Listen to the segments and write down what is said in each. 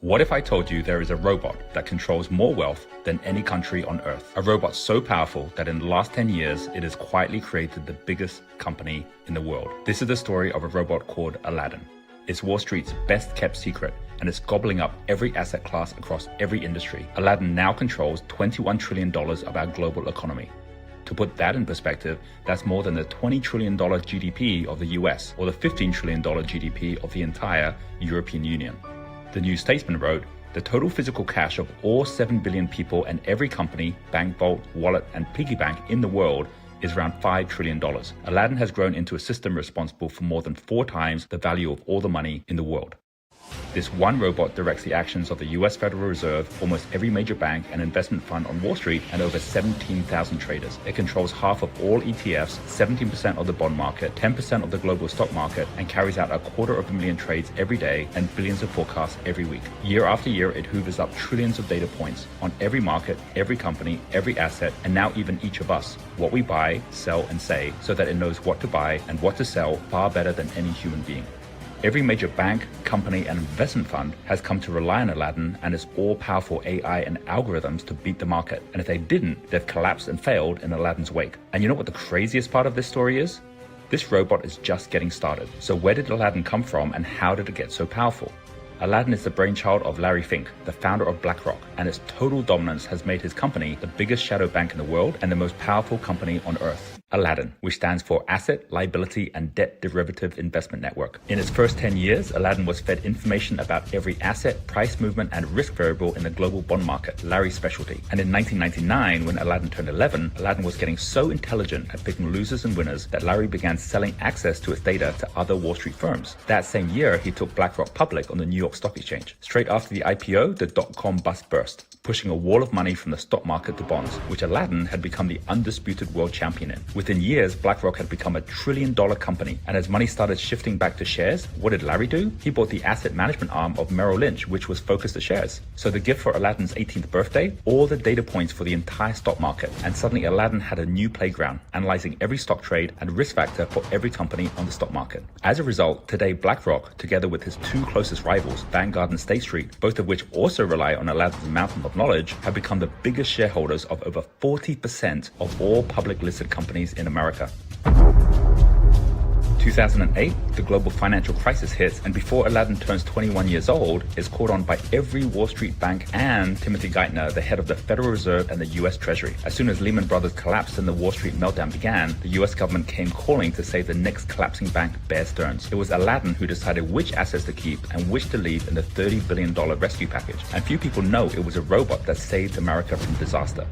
What if I told you there is a robot that controls more wealth than any country on earth? A robot so powerful that in the last 10 years, it has quietly created the biggest company in the world. This is the story of a robot called Aladdin. It's Wall Street's best kept secret, and it's gobbling up every asset class across every industry. Aladdin now controls $21 trillion of our global economy. To put that in perspective, that's more than the $20 trillion GDP of the US or the $15 trillion GDP of the entire European Union. The New Statesman wrote, the total physical cash of all 7 billion people and every company, bank vault, wallet, and piggy bank in the world is around $5 trillion. Aladdin has grown into a system responsible for more than 4 times the value of all the money in the world. This one robot directs the actions of the US Federal Reserve, almost every major bank and investment fund on Wall Street, and over 17,000 traders. It controls half of all ETFs, 17% of the bond market, 10% of the global stock market, and carries out 250,000 trades every day and billions of forecasts every week. Year after year, it hoovers up trillions of data points on every market, every company, every asset, and now even each of us, what we buy, sell, and say, so that it knows what to buy and what to sell far better than any human being. Every major bank, company, and investment fund has come to rely on Aladdin and its all-powerful AI and algorithms to beat the market. And if they didn't, they've collapsed and failed in Aladdin's wake. And you know what the craziest part of this story is? This robot is just getting started. So where did Aladdin come from and how did it get so powerful? Aladdin is the brainchild of Larry Fink, the founder of BlackRock, and its total dominance has made his company the biggest shadow bank in the world and the most powerful company on earth. Aladdin, which stands for Asset, Liability, and Debt Derivative Investment Network. In its first 10 years, Aladdin was fed information about every asset, price movement, and risk variable in the global bond market, Larry's specialty. And in 1999, when Aladdin turned 11, Aladdin was getting so intelligent at picking losers and winners that Larry began selling access to its data to other Wall Street firms. That same year, he took BlackRock public on the New York Stock Exchange. Straight after the IPO, the dot-com bust burst, pushing a wall of money from the stock market to bonds, which Aladdin had become the undisputed world champion in. Within years, BlackRock had become $1 trillion company, and as money started shifting back to shares, what did Larry do? He bought the asset management arm of Merrill Lynch, which was focused to shares. So the gift for Aladdin's 18th birthday, all the data points for the entire stock market, and suddenly Aladdin had a new playground, analyzing every stock trade and risk factor for every company on the stock market. As a result, today BlackRock, together with his 2 closest rivals, Vanguard and State Street, both of which also rely on Aladdin's mountain of knowledge, have become the biggest shareholders of over 40% of all public listed companies in America. 2008, the global financial crisis hits, and before Aladdin turns 21 years old, is called on by every Wall Street bank and Timothy Geithner, the head of the Federal Reserve and the US Treasury. As soon as Lehman Brothers collapsed and the Wall Street meltdown began, the US government came calling to save the next collapsing bank, Bear Stearns. It was Aladdin who decided which assets to keep and which to leave in the $30 billion rescue package. And few people know it was a robot that saved America from disaster.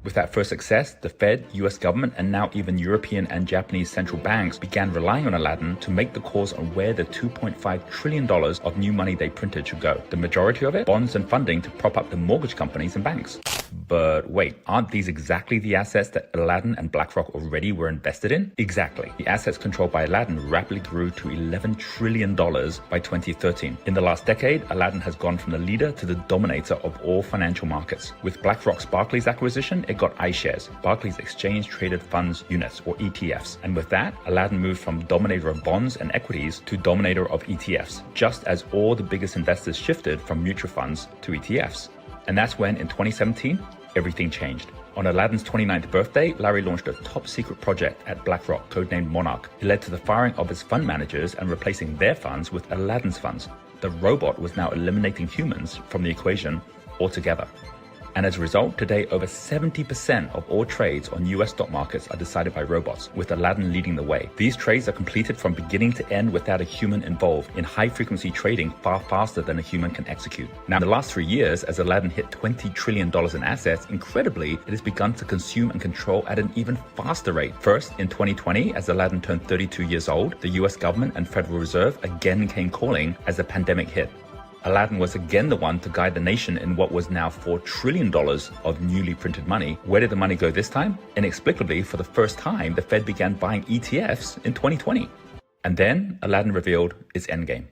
With that first success, the Fed, US government, and now even European and Japanese central banks began relying on Aladdin to make the calls on where the $2.5 trillion of new money they printed should go. The majority of it, bonds and funding to prop up the mortgage companies and banks. But wait, aren't these exactly the assets that Aladdin and BlackRock already were invested in? Exactly. The assets controlled by Aladdin rapidly grew to $11 trillion by 2013. In the last decade, Aladdin has gone from the leader to the dominator of all financial markets. With BlackRock's Barclays acquisition, it got iShares, Barclays Exchange Traded Funds Units, or ETFs. And with that, Aladdin moved from dominator of bonds and equities to dominator of ETFs, just as all the biggest investors shifted from mutual funds to ETFs. And that's when, in 2017, everything changed. On Aladdin's 29th birthday, Larry launched a top-secret project at BlackRock, codenamed Monarch. It led to the firing of his fund managers and replacing their funds with Aladdin's funds. The robot was now eliminating humans from the equation altogether. And as a result, today over 70% of all trades on US stock markets are decided by robots, with Aladdin leading the way. These trades are completed from beginning to end without a human involved, in high-frequency trading far faster than a human can execute. Now, in the last 3 years, as Aladdin hit $20 trillion in assets, incredibly, it has begun to consume and control at an even faster rate. First, in 2020, as Aladdin turned 32 years old, the US government and Federal Reserve again came calling as the pandemic hit. Aladdin was again the one to guide the nation in what was now $4 trillion of newly printed money. Where did the money go this time? Inexplicably, for the first time, the Fed began buying ETFs in 2020. And then Aladdin revealed its endgame.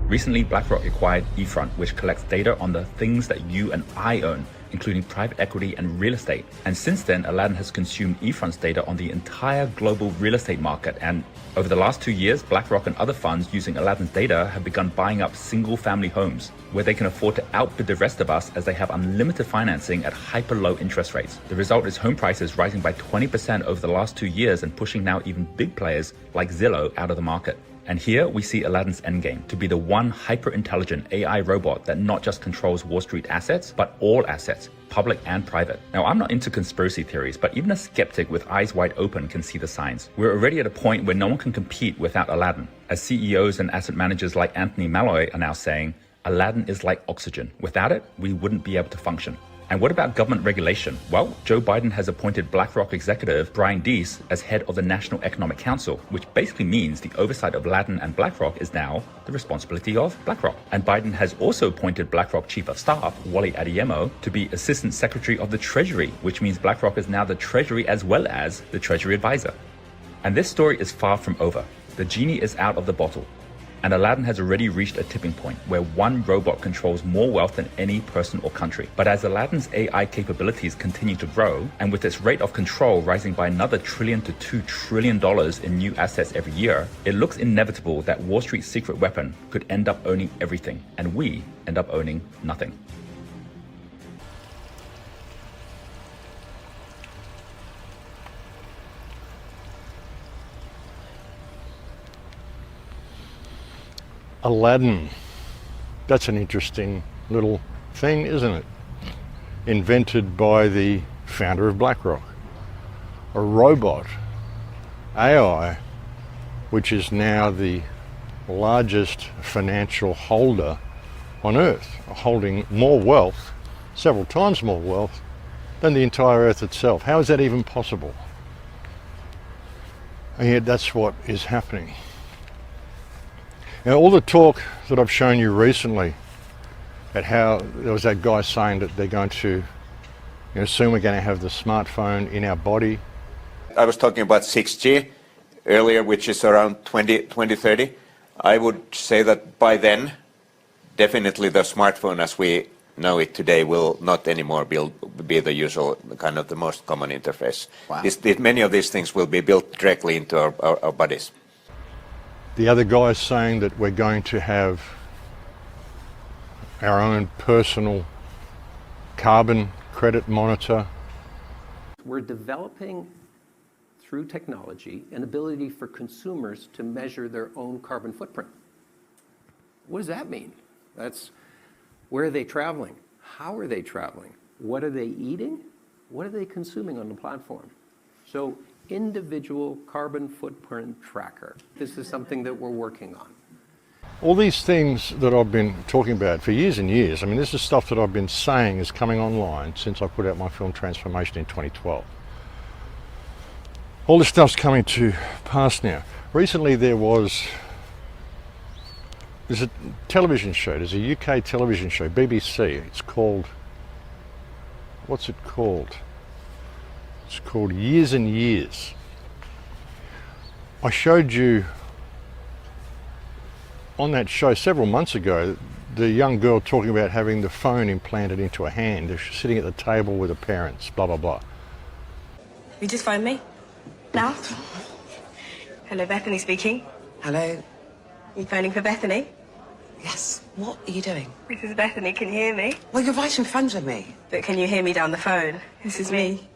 Recently, BlackRock acquired Etransfer, which collects data on the things that you and I own, including private equity and real estate. And since then, Aladdin has consumed Etransfer's data on the entire global real estate market. And over the last 2 years, BlackRock and other funds using Aladdin's data have begun buying up single-family homes, where they can afford to outbid the rest of us as they have unlimited financing at hyper-low interest rates. The result is home prices rising by 20% over the last 2 years and pushing now even big players like Zillow out of the market. And here we see Aladdin's endgame, to be the one hyper-intelligent AI robot that not just controls Wall Street assets, but all assets, public and private. Now, I'm not into conspiracy theories, but even a skeptic with eyes wide open can see the signs. We're already at a point where no one can compete without Aladdin. As CEOs and asset managers like Anthony Malloy are now saying, Aladdin is like oxygen. Without it, we wouldn't be able to function. And what about government regulation? Well, Joe Biden has appointed BlackRock executive Brian Deese as head of the National Economic Council, which basically means the oversight of Aladdin and BlackRock is now the responsibility of BlackRock. And Biden has also appointed BlackRock Chief of Staff, Wally Adeyemo, to be Assistant Secretary of the Treasury, which means BlackRock is now the Treasury as well as the Treasury Advisor. And this story is far from over. The genie is out of the bottle. And Aladdin has already reached a tipping point where one robot controls more wealth than any person or country. But as Aladdin's AI capabilities continue to grow, and with its rate of control rising by another $1 trillion to $2 trillion in new assets every year, it looks inevitable that Wall Street's secret weapon could end up owning everything, and we end up owning nothing. Aladdin. That's an interesting little thing, isn't it? Invented by the founder of BlackRock. A robot, AI, which is now the largest financial holder on Earth, holding more wealth, several times more wealth, than the entire Earth itself. How is that even possible? And yet that's what is happening. Now, all the talk that I've shown you recently at how there was that guy saying that they're going to, soon we're going to have the smartphone in our body. I was talking about 6G earlier, which is around 2030. I would say that by then, definitely the smartphone as we know it today will not anymore be the usual, kind of the most common interface. Wow. Many of these things will be built directly into our bodies. The other guy is saying that we're going to have our own personal carbon credit monitor. We're developing, through technology, an ability for consumers to measure their own carbon footprint. What does that mean? That's where are they traveling? How are they traveling? What are they eating? What are they consuming on the platform? So, individual carbon footprint tracker. This is something that we're working on. All these things that I've been talking about for years and years, I mean, this is stuff that I've been saying is coming online since I put out my film Transformation in 2012. All this stuff's coming to pass now. Recently there's a television show, there's a UK television show, BBC, it's called, what's it called? It's called Years and Years. I showed you on that show several months ago the young girl talking about having the phone implanted into her hand. They're sitting at the table with her parents, blah, blah, blah. You just phoned me? Now? Hello, Bethany speaking. Hello? You phoning for Bethany? Yes. What are you doing? This is Bethany, can you hear me? Well, you're right in front of me. But can you hear me down the phone? This is me.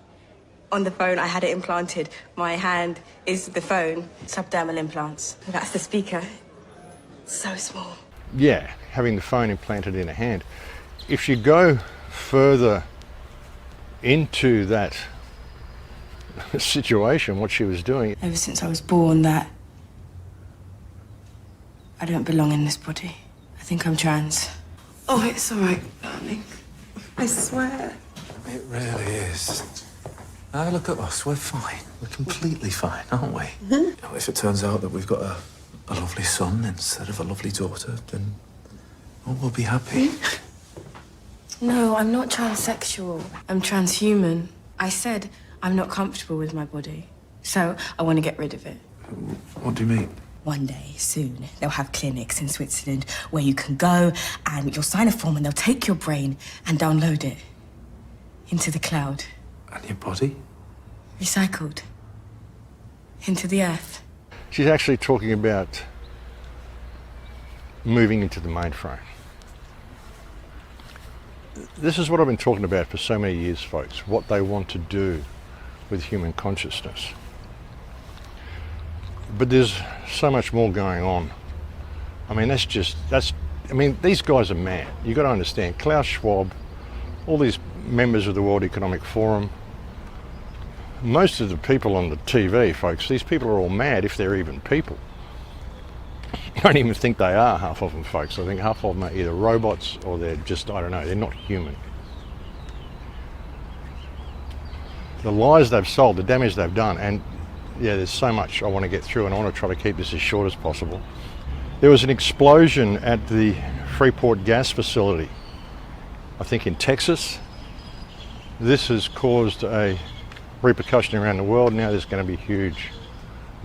On the phone, I had it implanted. My hand is the phone. Subdermal implants. That's the speaker. So small. Yeah, having the phone implanted in a hand. If you go further into that situation, what she was doing. Ever since I was born, that I don't belong in this body. I think I'm trans. Oh, it's all right, darling. I swear. It really is. Now look at us, we're fine. We're completely fine, aren't we? Mm-hmm. If it turns out that we've got a lovely son instead of a lovely daughter, then we'll be happy. No, I'm not transsexual. I'm transhuman. I said I'm not comfortable with my body, so I want to get rid of it. What do you mean? One day, soon, they'll have clinics in Switzerland where you can go and you'll sign a form and they'll take your brain and download it. into the cloud. And your body? Recycled into the earth. She's actually talking about moving into the mainframe. This is what I've been talking about for so many years, folks, what they want to do with human consciousness. But there's so much more going on. I mean, these guys are mad. You've got to understand, Klaus Schwab, all these members of the World Economic Forum, most of the people on the TV, folks, these people are all mad if they're even people. I don't even think they are, half of them, folks. I think half of them are either robots or they're just, I don't know, they're not human. The lies they've sold, the damage they've done, and yeah, there's so much I want to get through, and I want to try to keep this as short as possible. There was an explosion at the Freeport gas facility, I think in Texas. This has caused a repercussion around the world. Now there's going to be huge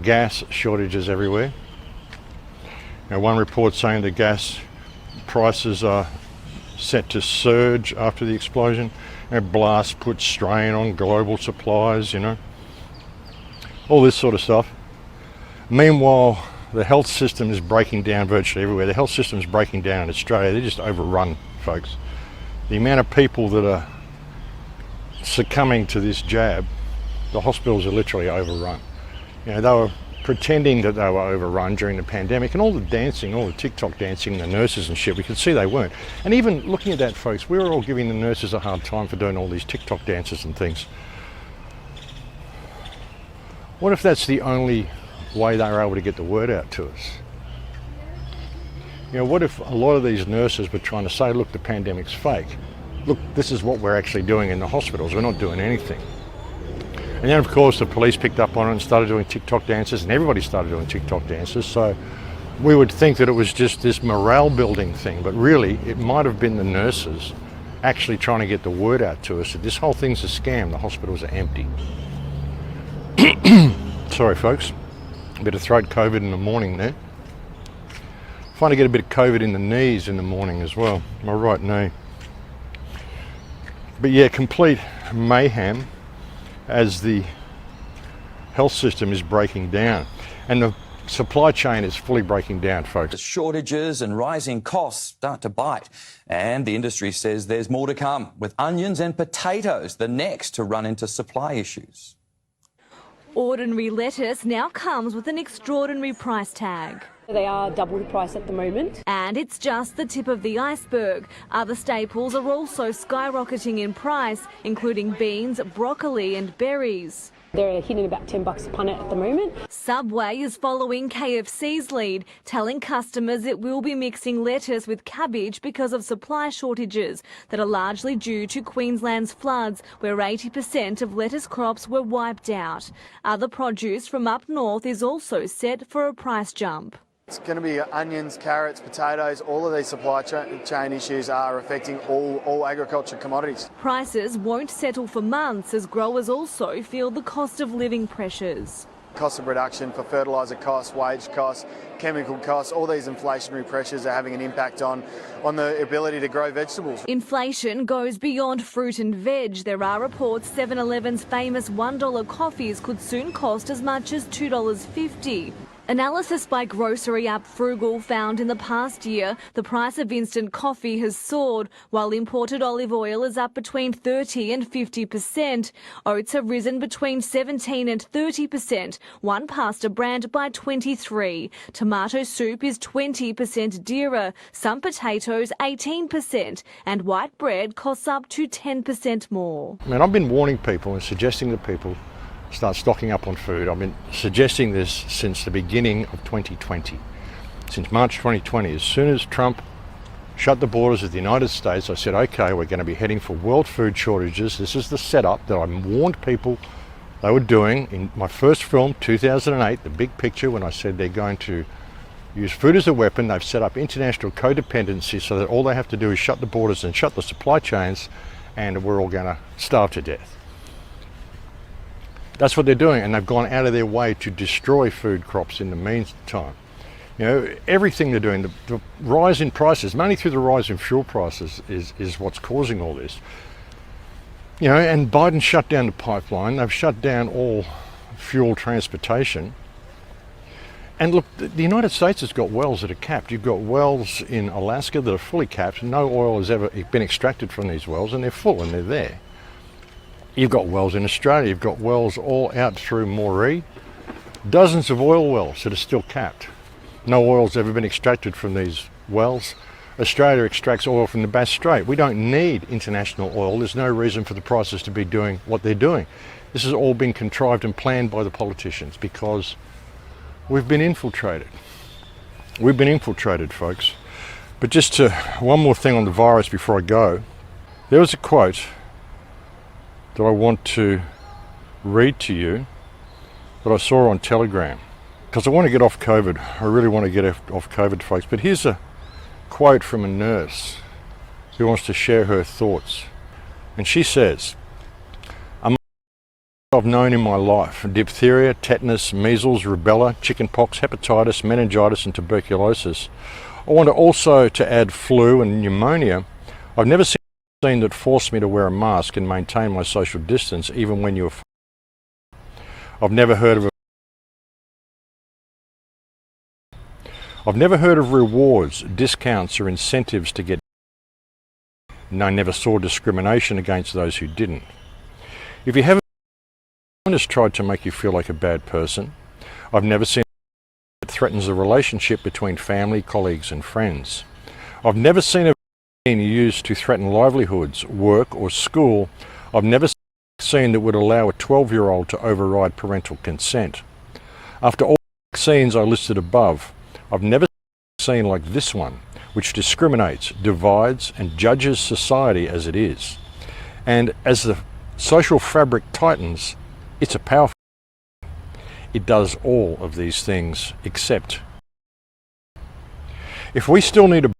gas shortages everywhere. Now, one report saying the gas prices are set to surge after the explosion. And blast puts strain on global supplies, you know. All this sort of stuff. Meanwhile, the health system is breaking down virtually everywhere. The health system is breaking down in Australia. They're just overrun, folks. The amount of people that are succumbing to this jab, the hospitals are literally overrun. You know, they were pretending that they were overrun during the pandemic, and all the dancing, all the TikTok dancing, the nurses and shit, we could see they weren't. And even looking at that, folks, we were all giving the nurses a hard time for doing all these TikTok dances and things. What if that's the only way they were able to get the word out to us? You know, what if a lot of these nurses were trying to say, look, the pandemic's fake. Look, this is what we're actually doing in the hospitals. We're not doing anything. And then, of course, the police picked up on it and started doing TikTok dances, and everybody started doing TikTok dances. So we would think that it was just this morale building thing, but really it might have been the nurses actually trying to get the word out to us that this whole thing's a scam, the hospitals are empty. Sorry, folks. A bit of throat COVID in the morning there. Trying to get a bit of COVID in the knees in the morning as well, my right knee. But yeah, complete mayhem as the health system is breaking down. And the supply chain is fully breaking down, folks. The shortages and rising costs start to bite. And the industry says there's more to come, with onions and potatoes the next to run into supply issues. Ordinary lettuce now comes with an extraordinary price tag. They are double the price at the moment. And it's just the tip of the iceberg. Other staples are also skyrocketing in price, including beans, broccoli and berries. They're hitting about $10 a punnet at the moment. Subway is following KFC's lead, telling customers it will be mixing lettuce with cabbage because of supply shortages that are largely due to Queensland's floods, where 80% of lettuce crops were wiped out. Other produce from up north is also set for a price jump. It's going to be onions, carrots, potatoes. All of these supply chain issues are affecting all agriculture commodities. Prices won't settle for months as growers also feel the cost of living pressures. Cost of production for fertiliser costs, wage costs, chemical costs, all these inflationary pressures are having an impact on the ability to grow vegetables. Inflation goes beyond fruit and veg. There are reports 7-Eleven's famous $1 coffees could soon cost as much as $2.50. Analysis by grocery app Frugal found in the past year the price of instant coffee has soared, while imported olive oil is up between 30 and 50%. Oats have risen between 17 and 30%, one pasta brand by 23%. Tomato soup is 20% dearer, some potatoes 18%, and white bread costs up to 10% more. I mean, I've been warning people and suggesting that people start stocking up on food. I've been suggesting this since the beginning of 2020. Since March 2020, as soon as Trump shut the borders of the United States, I said, okay, we're going to be heading for world food shortages. This is the setup that I warned people they were doing in my first film, 2008, The Big Picture, when I said they're going to use food as a weapon. They've set up international codependency so that all they have to do is shut the borders and shut the supply chains, and we're all going to starve to death. That's what they're doing, and they've gone out of their way to destroy food crops in the meantime. You know, everything they're doing, the rise in prices, mainly through the rise in fuel prices, is what's causing all this. You know, and Biden shut down the pipeline. They've shut down all fuel transportation. And look, the United States has got wells that are capped. You've got wells in Alaska that are fully capped. No oil has ever been extracted from these wells, and they're full and they're there. You've got wells in Australia. You've got wells all out through Moree. Dozens of oil wells that are still capped. No oil's ever been extracted from these wells. Australia extracts oil from the Bass Strait. We don't need international oil. There's no reason for the prices to be doing what they're doing. This has all been contrived and planned by the politicians because we've been infiltrated. We've been infiltrated, folks. But just one more thing on the virus before I go. There was a quote that I want to read to you that I saw on Telegram because I want to get off COVID. I really want to get off COVID, folks. But here's a quote from a nurse who wants to share her thoughts. And she says, I've known in my life: diphtheria, tetanus, measles, rubella, chickenpox, hepatitis, meningitis and tuberculosis. I want also to add flu and pneumonia. I've never seen a vaccine that forced me to wear a mask and maintain my social distance even when you're... I've never heard of rewards, discounts or incentives to get... And I never saw discrimination against those who didn't. If you haven't has tried to make you feel like a bad person, I've never seen it threatens the relationship between family, colleagues and friends. I've never seen a vaccine used to threaten livelihoods, work or school. I've never seen a vaccine that would allow a 12-year-old to override parental consent. After all the vaccines I listed above, I've never seen a vaccine like this one, which discriminates, divides and judges society as it is. And as the social fabric tightens, it's a powerful... It does all of these things except... If we still need a...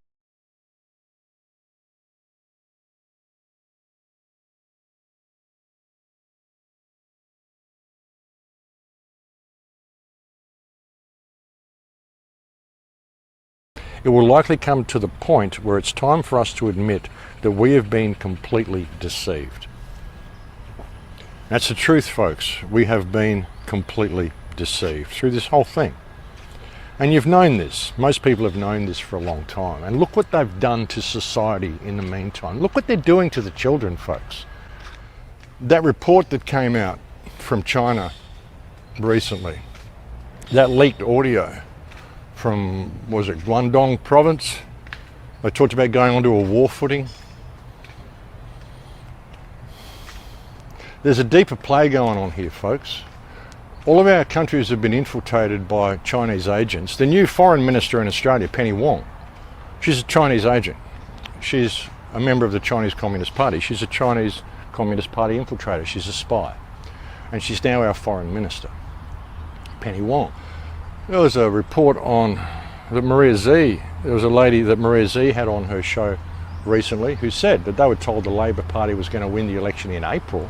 It will likely come to the point where it's time for us to admit that we have been completely deceived. That's the truth, folks. We have been completely deceived through this whole thing. And you've known this. Most people have known this for a long time. And look what they've done to society in the meantime. Look what they're doing to the children, folks. That report that came out from China recently, that leaked audio from, was it Guangdong province? They talked about going onto a war footing. There's a deeper play going on here, folks. All of our countries have been infiltrated by Chinese agents. The new foreign minister in Australia, Penny Wong, she's a Chinese agent. She's a member of the Chinese Communist Party. She's a Chinese Communist Party infiltrator. She's a spy. And she's now our foreign minister, Penny Wong. There was a report on that Maria Z, there was a lady that Maria Z had on her show recently who said that they were told the Labor Party was going to win the election in April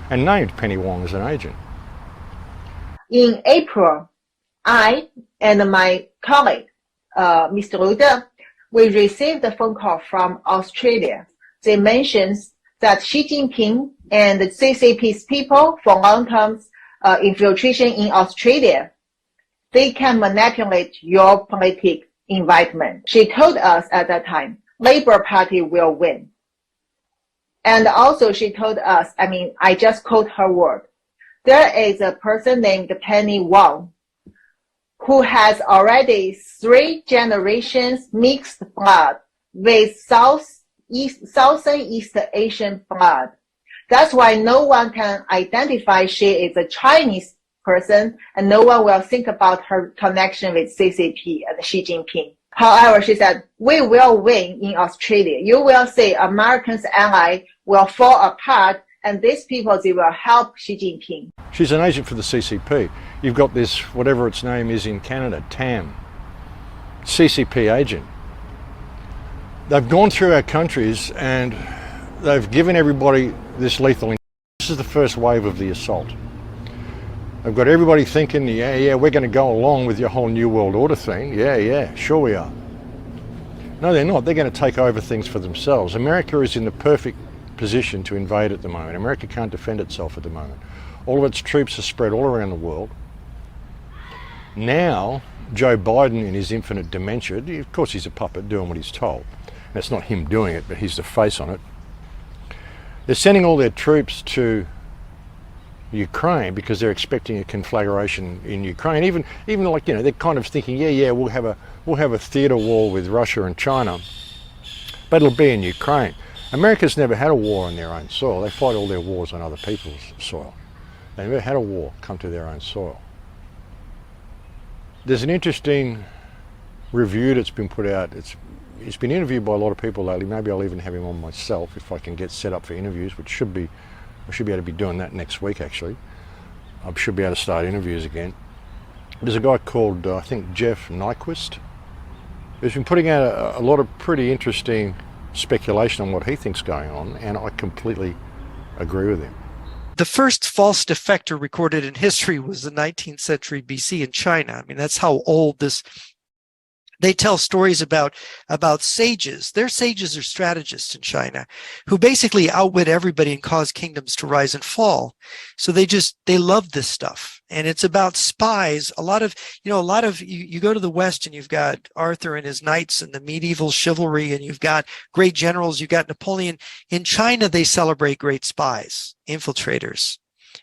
and named Penny Wong as an agent. In April, I and my colleague, Mr. Rude, we received a phone call from Australia. They mentioned that Xi Jinping and the CCP's people for long-term infiltration in Australia, they can manipulate your political environment. She told us at that time, Labour Party will win. And also she told us, I just quote her word, there is a person named Penny Wong who has already 3 generations mixed blood with Southeast Asian blood. That's why no one can identify she is a Chinese person and no one will think about her connection with CCP and Xi Jinping. However, she said, we will win in Australia. You will see Americans' ally will fall apart and these people, they will help Xi Jinping. She's an agent for the CCP. You've got this, whatever its name is in Canada, TAM, CCP agent. They've gone through our countries and they've given everybody this lethal injection. This is the first wave of the assault. They've got everybody thinking, yeah, we're going to go along with your whole New World Order thing. Yeah, sure we are. No, they're not. They're going to take over things for themselves. America is in the perfect position to invade at the moment. America can't defend itself at the moment. All of its troops are spread all around the world. Now, Joe Biden, in his infinite dementia, of course he's a puppet doing what he's told. And it's not him doing it, but he's the face on it. They're sending all their troops to Ukraine because they're expecting a conflagration in Ukraine. Even like, you know, they're kind of thinking, yeah, we'll have a theatre war with Russia and China, but it'll be in Ukraine. America's never had a war on their own soil. They fight all their wars on other people's soil. They never had a war come to their own soil. There's an interesting review that's been put out. He's been interviewed by a lot of people lately. Maybe I'll even have him on myself if I can get set up for interviews, which I should be able to be doing that next week actually. I should be able to start interviews again. There's a guy called, I think, Jeff Nyquist, who's been putting out a lot of pretty interesting speculation on what he thinks going on, and I completely agree with him. The first false defector recorded in history was the 19th century BC in China. I mean, that's how old this. They tell stories about sages. Their sages are strategists in China who basically outwit everybody and cause kingdoms to rise and fall. So they love this stuff. And it's about spies. A lot of you go to the West and you've got Arthur and his knights and the medieval chivalry, and you've got great generals. You've got Napoleon. In China, they celebrate great spies, infiltrators,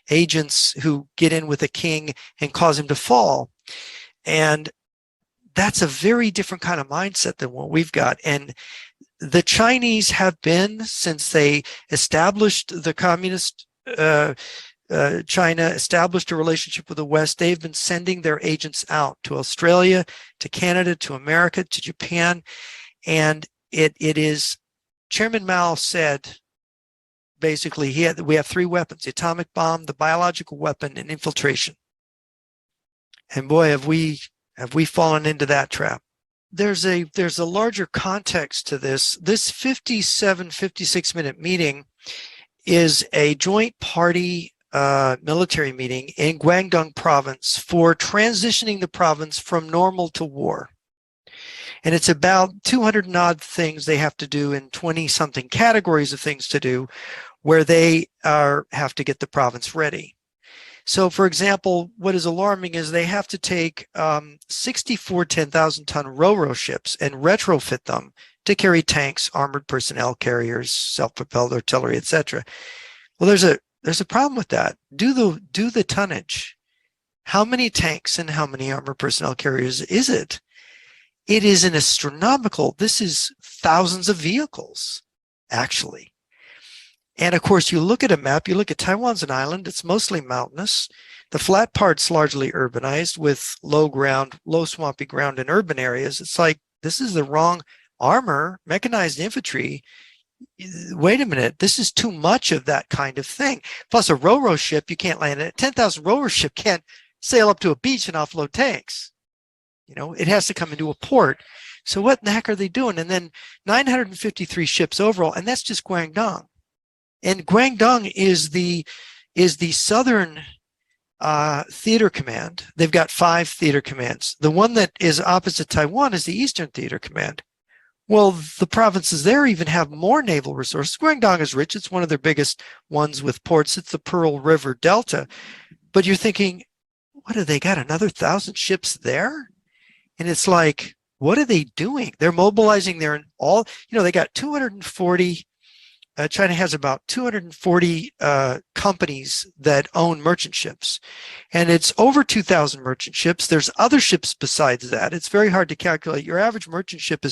agents who get in with a king and cause him to fall. And that's a very different kind of mindset than what we've got. And the Chinese have been, since they established the communist China, established a relationship with the West, they've been sending their agents out to Australia, to Canada, to America, to Japan. And it is, Chairman Mao said, basically, we have three weapons: the atomic bomb, the biological weapon, and infiltration. And boy, have we fallen into that trap. There's a larger context to this. This 56-minute meeting is a joint party military meeting in Guangdong province for transitioning the province from normal to war. And it's about 200 and odd things they have to do in 20-something categories of things to do, where they have to get the province ready. So, for example, what is alarming is they have to take 64 10,000-ton Ro-Ro ships and retrofit them to carry tanks, armored personnel carriers, self-propelled artillery, etc. Well, there's a problem with that. Do the tonnage. How many tanks and how many armored personnel carriers is it? It is an astronomical. This is thousands of vehicles, actually. And of course, you look at a map, you look at Taiwan's an island, it's mostly mountainous. The flat part's largely urbanized with low swampy ground in urban areas. It's like, this is the wrong armor, mechanized infantry. Wait a minute, this is too much of that kind of thing. Plus a Ro-Ro ship, you can't land it. 10,000 Ro-Ro ship can't sail up to a beach and offload tanks. You know, it has to come into a port. So what in the heck are they doing? And then 953 ships overall, and that's just Guangdong. And Guangdong is the southern theater command. They've got 5 theater commands. The one that is opposite Taiwan is the Eastern Theater Command. Well, the provinces there even have more naval resources. Guangdong is rich. It's one of their biggest ones with ports. It's the Pearl River Delta. But you're thinking, what have they got? Another 1,000 ships there? And it's like, what are they doing? They're mobilizing their they got 240. China has about 240 companies that own merchant ships, and it's over 2,000 merchant ships. There's other ships besides that. It's very hard to calculate. Your average merchant ship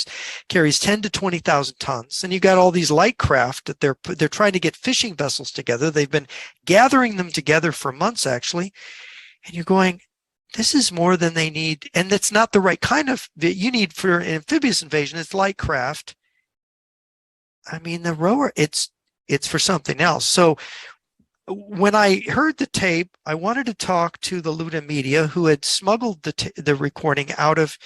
carries 10 to 20,000 tons, and you've got all these light craft that they're trying to get fishing vessels together. They've been gathering them together for months, actually, and you're going, this is more than they need, and that's not the right kind of you need for an amphibious invasion. It's light craft. I mean, the rower, it's for something else. So when I heard the tape, I wanted to talk to the Luna Media, who had smuggled the recording out of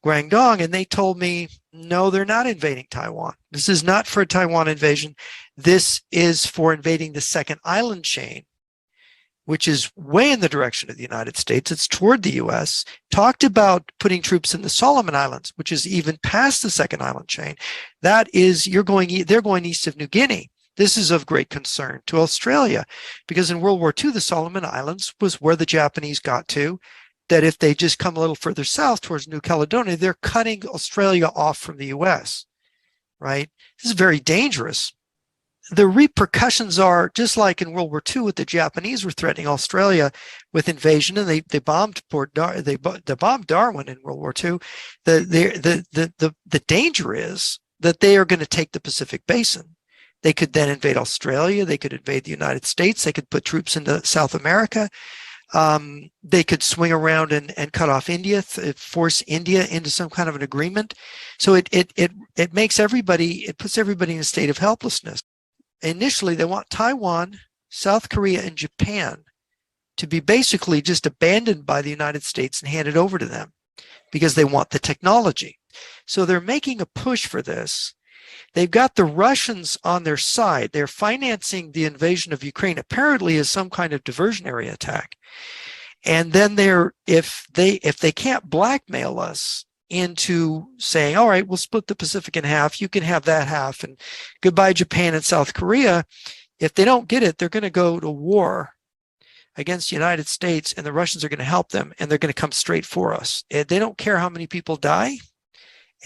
Guangdong, and they told me, no, they're not invading Taiwan. This is not for a Taiwan invasion. This is for invading the second island chain, which is way in the direction of the United States. It's toward the U.S., talked about putting troops in the Solomon Islands, which is even past the second island chain. That is, they're going east of New Guinea. This is of great concern to Australia, because in World War II, the Solomon Islands was where the Japanese got to, that if they just come a little further south towards New Caledonia, they're cutting Australia off from the US, right? This is very dangerous. The repercussions are just like in World War II, with the Japanese were threatening Australia with invasion, and they bombed they bombed Darwin in World War II. The danger is that they are going to take the Pacific Basin. They could then invade Australia. They could invade the United States. They could put troops into South America. They could swing around and cut off India, force India into some kind of an agreement. So it makes everybody, it puts everybody in a state of helplessness. Initially, they want Taiwan, South Korea, and Japan to be basically just abandoned by the United States and handed over to them because they want the technology. So they're making a push for this. They've got the Russians on their side. They're financing the invasion of Ukraine apparently as some kind of diversionary attack. And then if they can't blackmail us into saying, all right, we'll split the Pacific in half, you can have that half, and goodbye Japan and South Korea. If they don't get it, they're going to go to war against the United States, and the Russians are going to help them, and they're going to come straight for us. They don't care how many people die.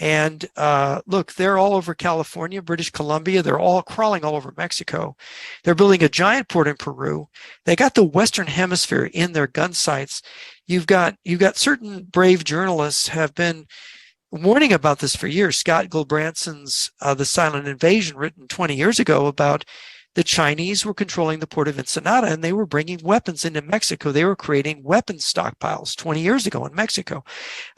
And look, they're all over California, British Columbia. They're all crawling all over Mexico. They're building a giant port in Peru. They got the Western Hemisphere in their gun sights. You've got certain brave journalists have been warning about this for years. Scott Gulbranson's The Silent Invasion, written 20 years ago, about the Chinese were controlling the port of Ensenada, and they were bringing weapons into Mexico. They were creating weapons stockpiles 20 years ago in Mexico.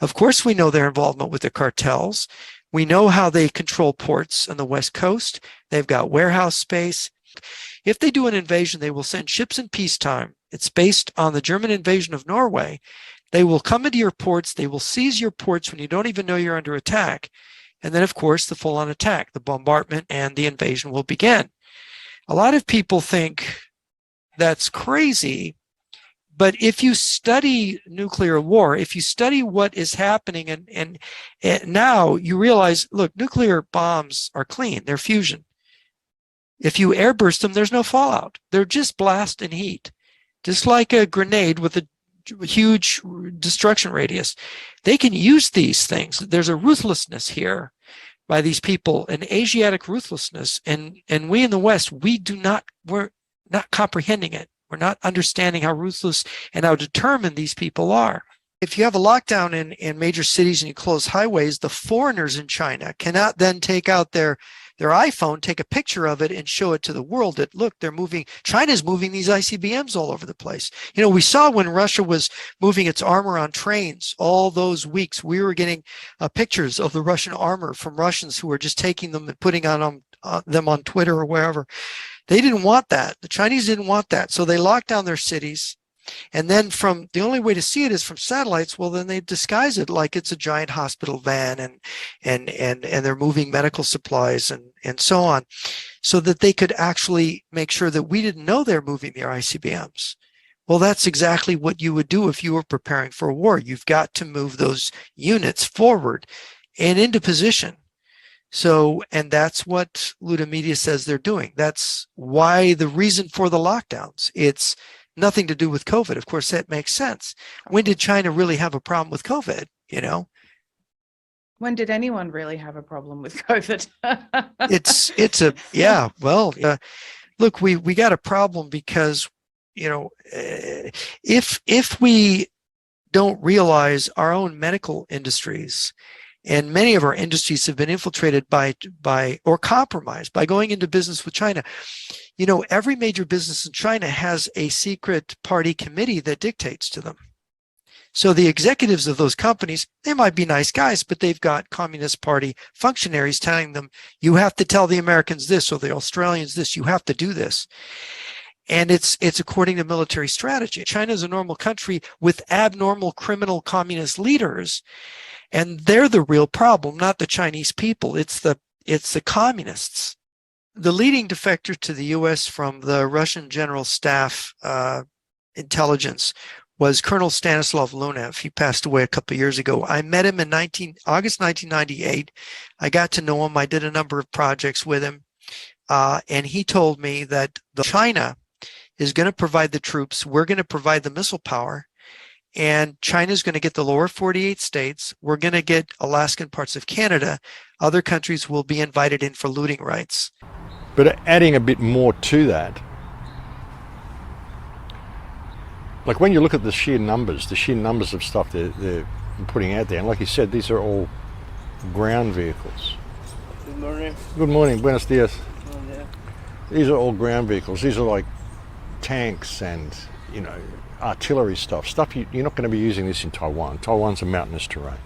Of course, we know their involvement with the cartels. We know how they control ports on the West Coast. They've got warehouse space. If they do an invasion, they will send ships in peacetime. It's based on the German invasion of Norway. They will come into your ports. They will seize your ports when you don't even know you're under attack. And then, of course, the full-on attack, the bombardment, and the invasion will begin. A lot of people think that's crazy, but if you study nuclear war, if you study what is happening, and now you realize, look, nuclear bombs are clean, they're fusion. If you airburst them, there's no fallout. They're just blast and heat, just like a grenade with a huge destruction radius. They can use these things. There's a ruthlessness here by these people, an Asiatic ruthlessness, and we in the West, we're not comprehending it. We're not understanding how ruthless and how determined these people are. If you have a lockdown in major cities and you close highways, the foreigners in China cannot then take out their iPhone, take a picture of it, and show it to the world that, look, China's moving these ICBMs all over the place. You know, we saw when Russia was moving its armor on trains all those weeks, we were getting pictures of the Russian armor from Russians who were just taking them and putting them on Twitter or wherever. They didn't want that. The Chinese didn't want that. So they locked down their cities. And then the only way to see it is from satellites. Well, then they disguise it like it's a giant hospital van, and they're moving medical supplies and so on, so that they could actually make sure that we didn't know they're moving their ICBMs. Well, that's exactly what you would do if you were preparing for a war. You've got to move those units forward and into position. So, and that's what Luda Media says they're doing. That's why the reason for the lockdowns. It's nothing to do with COVID. Of course, that makes sense. When did China really have a problem with COVID? You know, when did anyone really have a problem with COVID? Look, we got a problem because, you know, if we don't realize our own medical industries, and many of our industries have been infiltrated by or compromised by going into business with China. You know, every major business in China has a secret party committee that dictates to them. So the executives of those companies, they might be nice guys, but they've got Communist Party functionaries telling them, you have to tell the Americans this or the Australians this, you have to do this. And it's according to military strategy. China is a normal country with abnormal criminal communist leaders, and they're the real problem, not the Chinese people. It's the communists. The leading defector to the U.S. from the Russian General Staff intelligence was Colonel Stanislav Lunev. He passed away a couple of years ago. I met him in August 1998. I got to know him. I did a number of projects with him. and he told me that China is going to provide the troops, we're going to provide the missile power, and China's going to get the lower 48 states, we're going to get Alaskan parts of Canada, other countries will be invited in for looting rights. But adding a bit more to that, like when you look at the sheer numbers of stuff they're putting out there, and like you said, these are all ground vehicles. Good morning. Good morning, buenos dias. Oh, yeah. These are all ground vehicles. These are like tanks and, you know, artillery stuff you're not going to be using this in Taiwan. Taiwan's a mountainous terrain.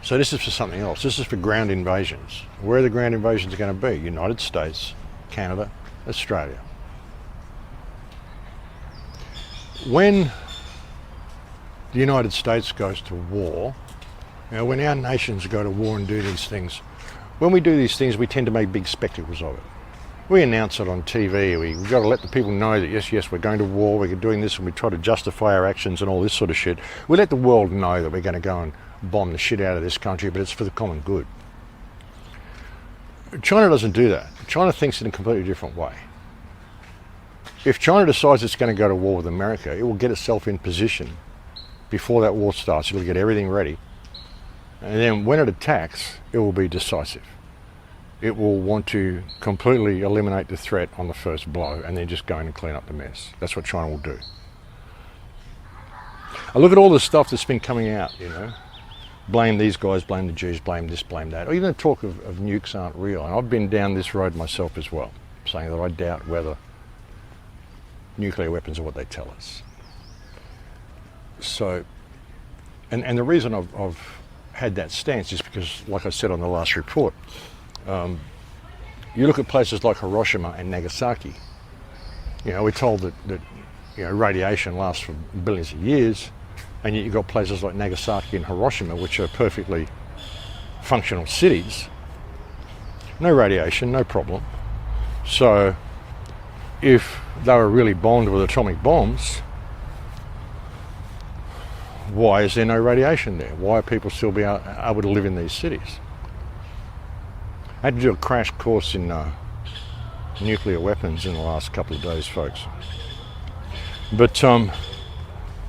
So this is for something else. This is for ground invasions. Where are the ground invasions going to be? United States, Canada, Australia. When the United States goes to war, you know, when our nations go to war and do these things, when we do these things, we tend to make big spectacles of it. We announce it on TV. We've got to let the people know that yes, we're going to war, we're doing this, and we try to justify our actions and all this sort of shit. We let the world know that we're going to go and bomb the shit out of this country, but it's for the common good. China doesn't do that. China thinks in a completely different way. If China decides it's going to go to war with America, it will get itself in position before that war starts. It'll get everything ready. And then when it attacks, it will be decisive. It will want to completely eliminate the threat on the first blow and then just go in and clean up the mess. That's what China will do. I look at all the stuff that's been coming out, you know. Blame these guys, blame the Jews, blame this, blame that. Or even the talk of nukes aren't real. And I've been down this road myself as well, saying that I doubt whether nuclear weapons are what they tell us. So, and the reason I've had that stance is because, like I said on the last report, you look at places like Hiroshima and Nagasaki. You know, we're told that you know, radiation lasts for billions of years, and yet you've got places like Nagasaki and Hiroshima, which are perfectly functional cities. No radiation, no problem. So, if they were really bombed with atomic bombs, why is there no radiation there? Why are people still able to live in these cities? I had to do a crash course in nuclear weapons in the last couple of days, folks. But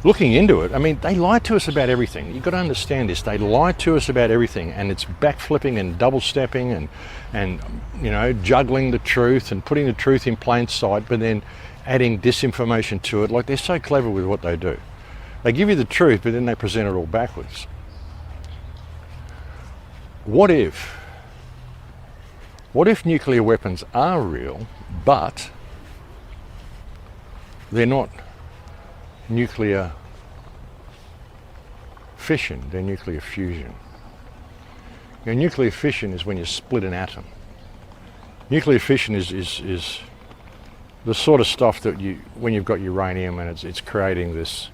looking into it, I mean, they lie to us about everything. You've got to understand this. They lie to us about everything, and it's backflipping and double-stepping and you know, juggling the truth and putting the truth in plain sight, but then adding disinformation to it. Like, they're so clever with what they do. They give you the truth, but then they present it all backwards. What if nuclear weapons are real, but they're not nuclear fission, they're nuclear fusion? You know, nuclear fission is when you split an atom. Nuclear fission is the sort of stuff that when you've got uranium and it's creating this,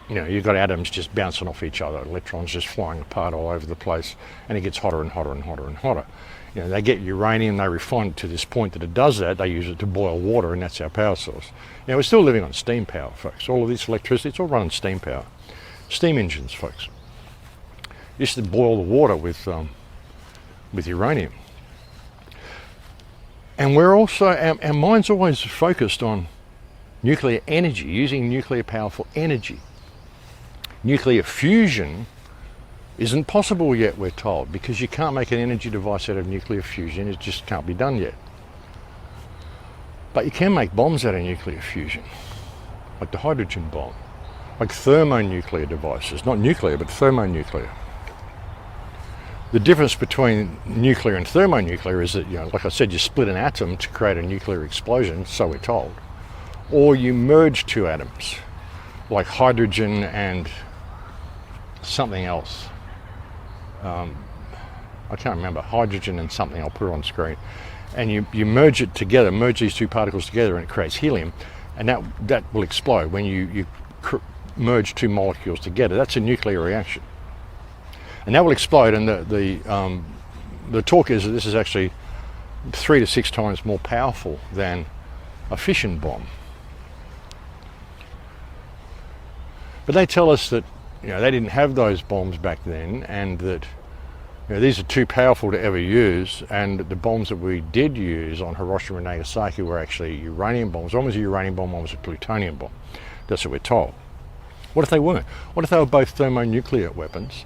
you know, you've got atoms just bouncing off each other, electrons just flying apart all over the place, and it gets hotter and hotter and hotter and hotter. You know, they get uranium, they refine it to this point that it does that, they use it to boil water, and that's our power source. Now, we're still living on steam power, folks. All of this electricity, it's all run on steam power. Steam engines, folks. Used to boil the water with uranium. And we're also, our mind's always focused on nuclear energy, using nuclear power for energy. Nuclear fusion isn't possible yet, we're told, because you can't make an energy device out of nuclear fusion. It just can't be done yet. But you can make bombs out of nuclear fusion, like the hydrogen bomb, like thermonuclear devices, not nuclear, but thermonuclear. The difference between nuclear and thermonuclear is that, you know, like I said, you split an atom to create a nuclear explosion, so we're told, or you merge two atoms, like hydrogen and something else. I can't remember, hydrogen and something, I'll put it on screen. And you merge it together, merge these two particles together, and it creates helium, and that will explode when you merge two molecules together. That's a nuclear reaction. And that will explode, and the talk is that this is actually 3 to 6 times more powerful than a fission bomb. But they tell us that, you know, they didn't have those bombs back then, and that These are too powerful to ever use, and the bombs that we did use on Hiroshima and Nagasaki were actually uranium bombs. One was a uranium bomb, one was a plutonium bomb. That's what we're told. What if they weren't? What if they were both thermonuclear weapons?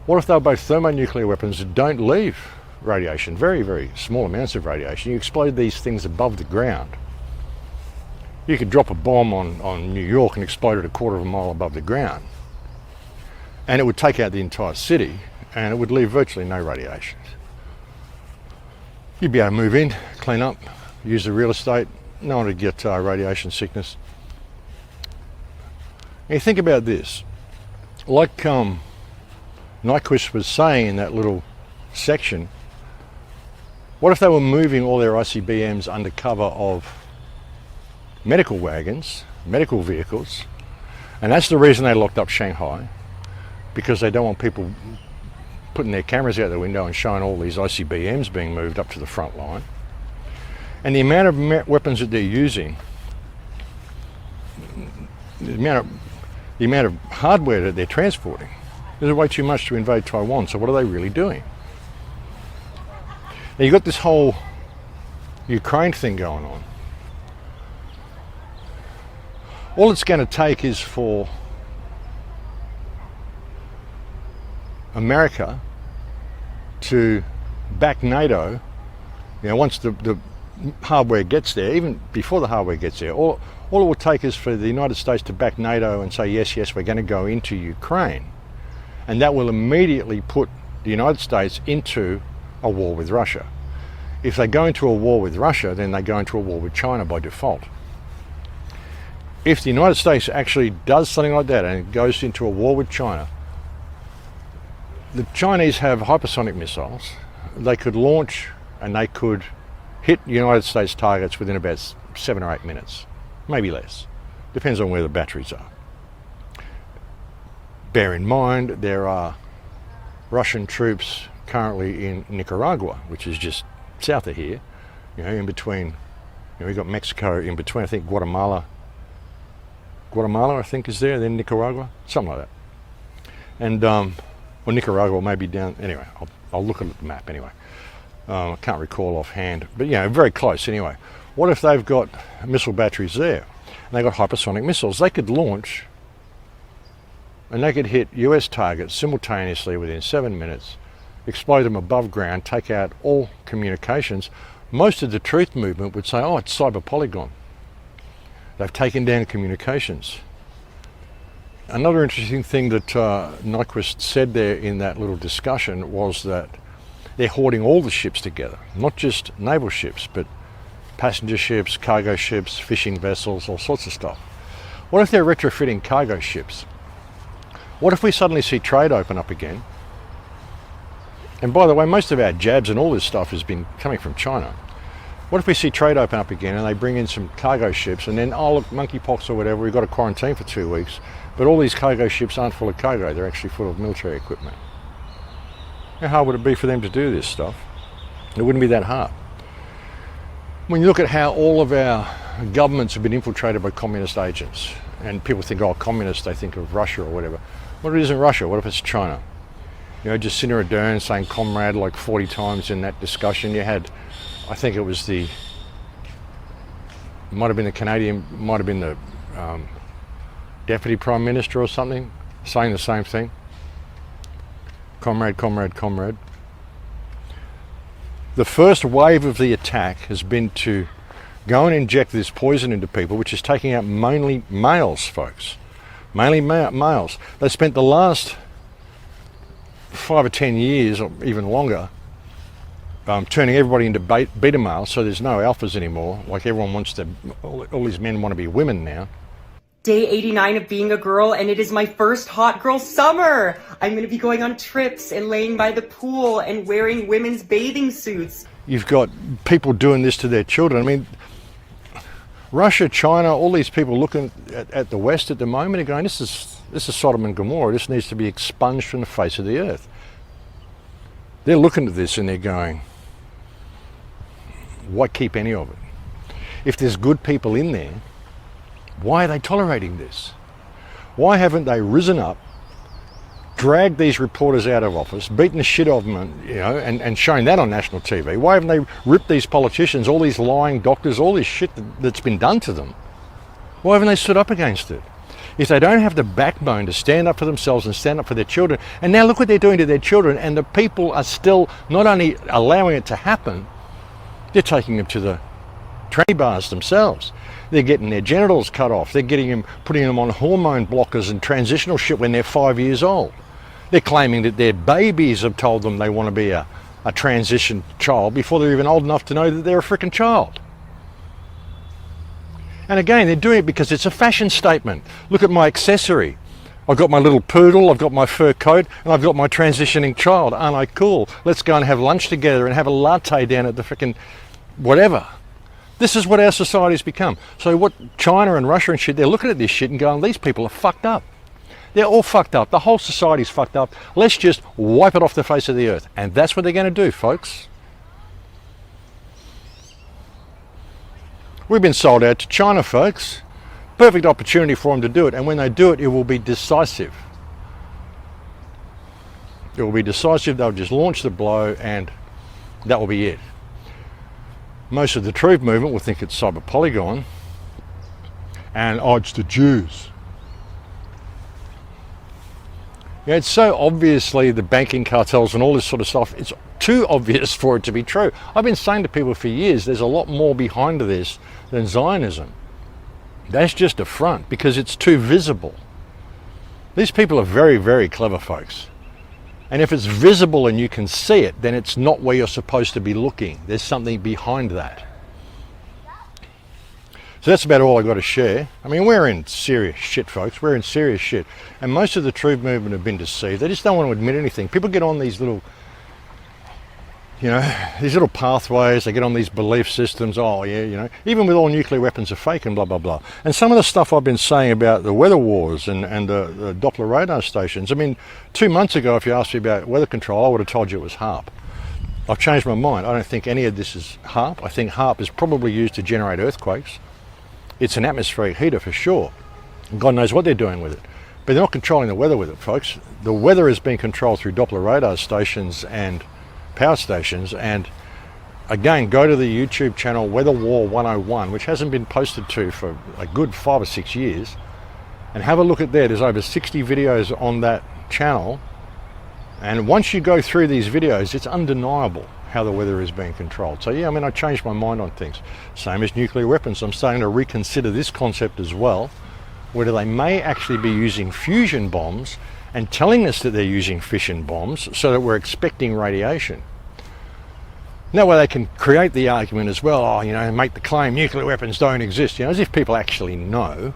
What if they were both thermonuclear weapons that don't leave radiation, very, very small amounts of radiation? You explode these things above the ground. You could drop a bomb on New York and explode it a quarter of a mile above the ground, and it would take out the entire city, and it would leave virtually no radiation. You'd be able to move in, clean up, use the real estate, no one would get radiation sickness. And you think about this, like Nyquist was saying in that little section, what if they were moving all their ICBMs under cover of medical wagons, medical vehicles, and that's the reason they locked up Shanghai, because they don't want people putting their cameras out the window and showing all these ICBMs being moved up to the front line. And the amount of weapons that they're using, the amount of hardware that they're transporting, is way too much to invade Taiwan. So what are they really doing? Now you've got this whole Ukraine thing going on. All it's going to take is for America to back NATO. Once the hardware gets there, even before the hardware gets there, all it will take is for the United States to back NATO and say, yes, we're going to go into Ukraine. And that will immediately put the United States into a war with Russia. If they go into a war with Russia, then they go into a war with China by default. If the United States actually does something like that and goes into a war with China, the Chinese have hypersonic missiles. They could launch and they could hit United States targets within about 7 or 8 minutes, maybe less. Depends on where the batteries are. Bear in mind, there are Russian troops currently in Nicaragua, which is just south of here, in between. We've got Mexico in between. I think Guatemala, I think, is there, then Nicaragua, something like that. And or Nicaragua may be down, anyway, I'll look at the map anyway. I can't recall offhand, but very close anyway. What if they've got missile batteries there, and they've got hypersonic missiles? They could launch, and they could hit US targets simultaneously within 7 minutes, explode them above ground, take out all communications. Most of the truth movement would say, oh, it's cyber polygon. They've taken down communications. Another interesting thing that Nyquist said there in that little discussion was that they're hoarding all the ships together, not just naval ships, but passenger ships, cargo ships, fishing vessels, all sorts of stuff. What if they're retrofitting cargo ships? What if we suddenly see trade open up again? And by the way, most of our jabs and all this stuff has been coming from China. What if we see trade open up again and they bring in some cargo ships, and then, oh look, monkeypox or whatever, we've got to quarantine for 2 weeks, but all these cargo ships aren't full of cargo, they're actually full of military equipment. How hard would it be for them to do this stuff? It wouldn't be that hard. When you look at how all of our governments have been infiltrated by communist agents, and people think, oh, communists, they think of Russia or whatever. What if it isn't Russia? What if it's China? Jacinda Ardern saying comrade like 40 times in that discussion. You had, I think it was might have been the Canadian, might have been the Deputy Prime Minister or something, saying the same thing. Comrade, comrade, comrade. The first wave of the attack has been to go and inject this poison into people, which is taking out mainly males, folks. Mainly males. They spent the last 5 or 10 years, or even longer, turning everybody into beta males, so there's no alphas anymore. Like everyone wants to, all these men want to be women now. Day 89 of being a girl, and it is my first hot girl summer. I'm going to be going on trips and laying by the pool and wearing women's bathing suits. You've got people doing this to their children. I mean, Russia, China, all these people looking at the West at the moment are going, this is Sodom and Gomorrah. This needs to be expunged from the face of the earth. They're looking at this and they're going, why keep any of it? If there's good people in there, why are they tolerating this? Why haven't they risen up, dragged these reporters out of office, beaten the shit of them, and showing that on national TV. Why haven't they ripped these politicians, all these lying doctors, all this shit that's been done to them? Why haven't they stood up against it? If they don't have the backbone to stand up for themselves and stand up for their children, and now look what they're doing to their children, and the people are still not only allowing it to happen, they're taking them to the tranny bars themselves. They're getting their genitals cut off. They're putting them on hormone blockers and transitional shit when they're 5 years old. They're claiming that their babies have told them they want to be a transition child before they're even old enough to know that they're a freaking child. And again, they're doing it because it's a fashion statement. Look at my accessory. I've got my little poodle, I've got my fur coat, and I've got my transitioning child. Aren't I cool? Let's go and have lunch together and have a latte down at the freaking whatever. This is what our society's become. So what China and Russia and shit, they're looking at this shit and going, these people are fucked up. They're all fucked up. The whole society's fucked up. Let's just wipe it off the face of the earth. And that's what they're going to do, folks. We've been sold out to China, folks. Perfect opportunity for them to do it. And when they do it, it will be decisive. It will be decisive. They'll just launch the blow and that will be it. Most of the truth movement will think it's Cyber Polygon and it's the Jews. Yeah, it's so obviously the banking cartels and all this sort of stuff. It's too obvious for it to be true. I've been saying to people for years, there's a lot more behind this than Zionism. That's just a front because it's too visible. These people are very, very clever folks. And if it's visible and you can see it, then it's not where you're supposed to be looking. There's something behind that. So that's about all I got to share. I mean, we're in serious shit, folks. We're in serious shit. And most of the truth movement have been deceived. They just don't want to admit anything. People get on these little, these little pathways. They get on these belief systems. Oh, yeah, even with all nuclear weapons are fake and blah, blah, blah. And some of the stuff I've been saying about the weather wars and the Doppler radar stations. I mean, 2 months ago, if you asked me about weather control, I would have told you it was HARP. I've changed my mind. I don't think any of this is HARP. I think HARP is probably used to generate earthquakes. It's an atmospheric heater for sure. And God knows what they're doing with it. But they're not controlling the weather with it, folks. The weather is being controlled through Doppler radar stations and power stations. And again, go to the YouTube channel Weather War 101, which hasn't been posted to for a good 5 or 6 years. And have a look at there. There's over 60 videos on that channel. And once you go through these videos, it's undeniable how the weather is being controlled. So yeah, I mean, I changed my mind on things. Same as nuclear weapons. I'm starting to reconsider this concept as well, where they may actually be using fusion bombs and telling us that they're using fission bombs so that we're expecting radiation. That way they can create the argument as well, make the claim nuclear weapons don't exist, as if people actually know.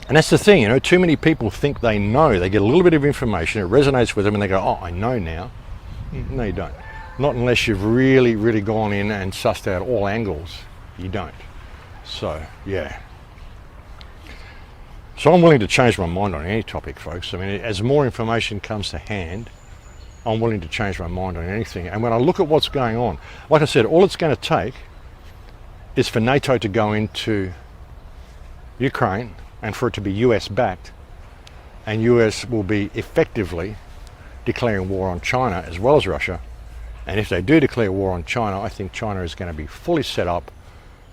And that's the thing, too many people think they know. They get a little bit of information, it resonates with them and they go, oh, I know now. No, you don't. Not unless you've really, really gone in and sussed out all angles. You don't. So, yeah. So I'm willing to change my mind on any topic, folks. I mean, as more information comes to hand, I'm willing to change my mind on anything. And when I look at what's going on, like I said, all it's going to take is for NATO to go into Ukraine and for it to be US backed, and US will be effectively declaring war on China as well as Russia. And if they do declare war on China, I think China is going to be fully set up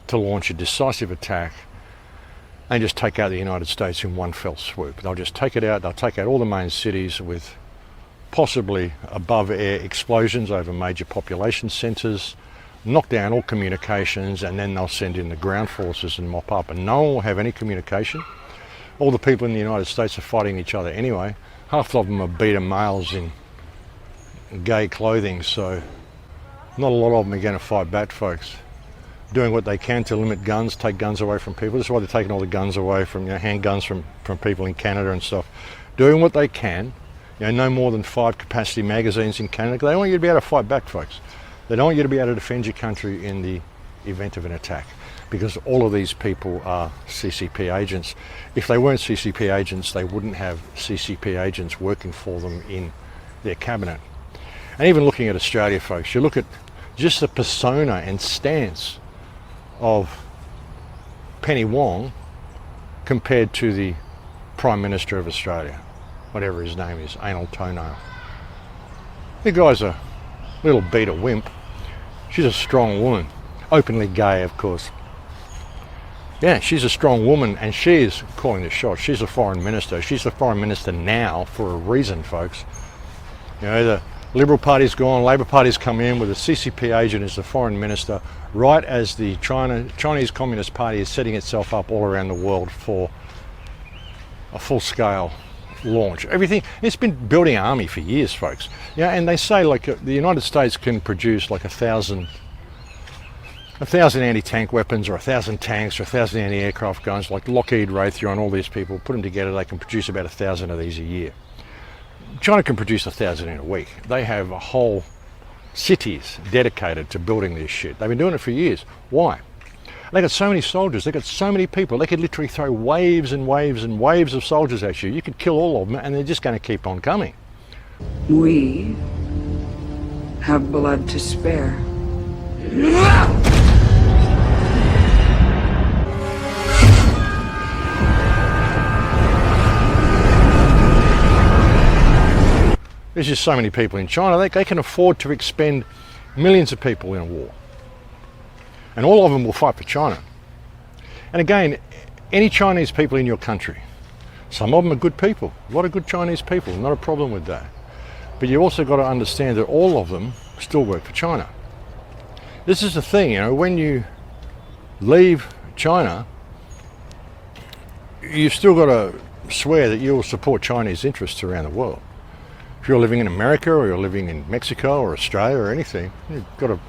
to launch a decisive attack and just take out the United States in one fell swoop. They'll just take it out. They'll take out all the main cities with possibly above air explosions over major population centres, knock down all communications, and then they'll send in the ground forces and mop up. And no one will have any communication. All the people in the United States are fighting each other anyway. Half of them are beta males in gay clothing, so not a lot of them are going to fight back, folks. Doing what they can to limit guns, take guns away from people. That's why they're taking all the guns away from, handguns from people in Canada and stuff. Doing what they can, no more than 5 capacity magazines in Canada. They want you to be able to fight back, folks. They don't want you to be able to defend your country in the event of an attack, because all of these people are CCP agents. If they weren't CCP agents, they wouldn't have CCP agents working for them in their cabinet. And even looking at Australia, folks, you look at just the persona and stance of Penny Wong compared to the Prime Minister of Australia. whatever his name is, anal toenail. The guy's a little beta wimp. She's a strong woman, openly gay, of course. Yeah, she's a strong woman, and she is calling the shots. She's a foreign minister. She's the foreign minister now for a reason, folks. You know, the Liberal Party's gone, Labor Party's come in with a CCP agent as the foreign minister, right as the Chinese Communist Party is setting itself up all around the world for a full-scale launch. Everything, it's been building an army for years, folks. Yeah, and they say like the United States can produce like 1,000 anti-tank weapons, or 1,000 tanks, or 1,000 anti-aircraft guns, like Lockheed, Raytheon, all these people, put them together, they can produce about 1,000 of these a year. China can produce 1,000 in a week. They have whole cities dedicated to building this shit. They've been doing it for years. Why? They got so many soldiers, they got so many people, they could literally throw waves and waves and waves of soldiers at you. You could kill all of them, and they're just going to keep on coming. We have blood to spare. There's just so many people in China, they can afford to expend millions of people in a war. And all of them will fight for China. And again, any Chinese people in your country, some of them are good people, a lot of good Chinese people, not a problem with that. But you also got to understand that all of them still work for China. This is the thing, you know, when you leave China, you've still got to swear that you will support Chinese interests around the world. If you're living in America, or you're living in Mexico or Australia or anything, you've got a